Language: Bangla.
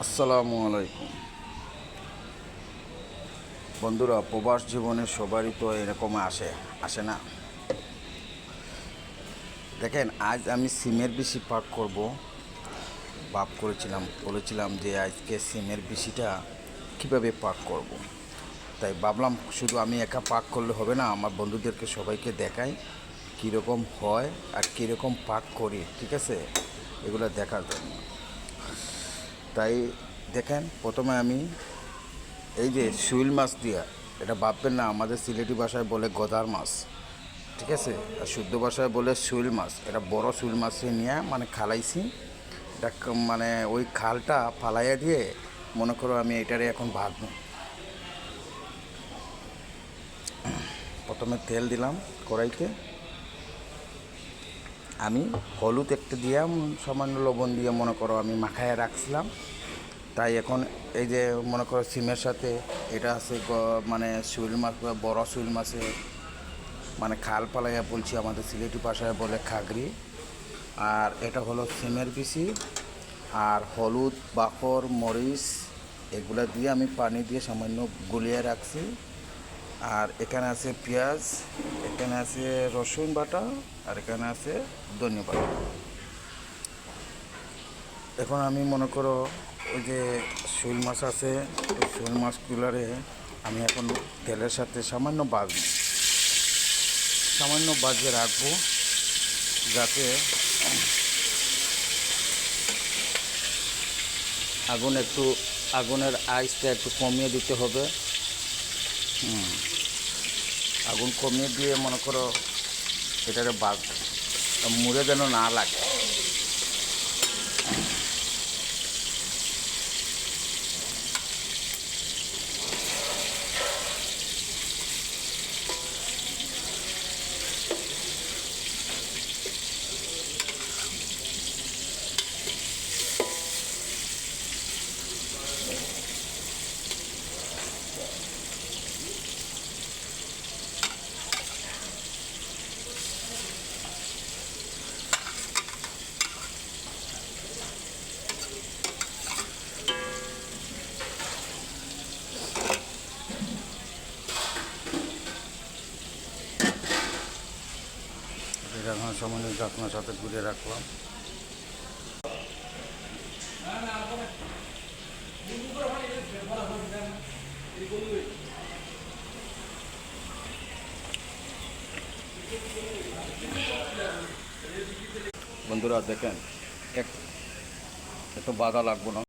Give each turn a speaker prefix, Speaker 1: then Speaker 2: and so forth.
Speaker 1: আসসালামু আলাইকুম বন্ধুরা, প্রবাস জীবনে সবারই তো এরকম আসে না। দেখেন, আজ আমি সিমের বিসি পাক করব বলেছিলাম যে আজকে সিমের বিসিটা কিভাবে পাক করব। তাই ভাবলাম শুধু আমি একা পাক করলে হবে না, আমার বন্ধুদেরকে সবাইকে দেখাই কীরকম হয় আর কীরকম পাক করি, ঠিক আছে, এগুলো দেখার জন্য। তাই দেখেন, প্রথমে আমি এই যে শৈল মাছ দিয়া, এটা ভাববেন না আমাদের সিলেটি ভাষায় বলে গদার মাছ, ঠিক আছে, আর শুদ্ধ ভাষায় বলে শৈল মাছ। এটা বড় শৈল মাছে নিয়ে মানে খালাইছি। এটা মানে ওই খালটা ফালাইয়া দিয়ে মনে করো আমি এটারে এখন ভাজবো। প্রথমে তেল দিলাম কড়াইতে, আমি হলুদ একটা দিয়ে সামান্য লবণ দিয়ে মনে করো আমি মাখায় রাখছিলাম। তাই এখন এই যে মনে করো সিমের সাথে এটা আছে মানে শৈল মাছ, বড় শৈল মাছে মানে খাল পালাইয়া বলছি, আমাদের সিলেটি ভাষায় বলে খাগরি। আর এটা হলো সিমের বিচি আর হলুদ, বাখর, মরিচ এগুলো দিয়ে আমি পানি দিয়ে সামান্য গুলিয়ে রাখছি। আর এখানে আছে পেঁয়াজ, এখানে আছে রসুন বাটা, আর এখানে আছে ধনিয়া বাটা। এখন আমি মনে করো ওই যে শৈল মাছ আছে, ওই শৈল মাছগুলারে আমি এখন তেলের সাথে সামান্য বাজিয়ে রাখবো, যাতে আগুনের আঁচটা একটু কমিয়ে দিতে হবে। আগুন কমিয়ে দিয়ে মনে করো এটারে মুড়ে যেন না লাগে। এটা এখন সামান্য ঢাকনার সাথে ঘুরে রাখলাম। বন্ধুরা দেখেন, এত বাধা লাগবো না।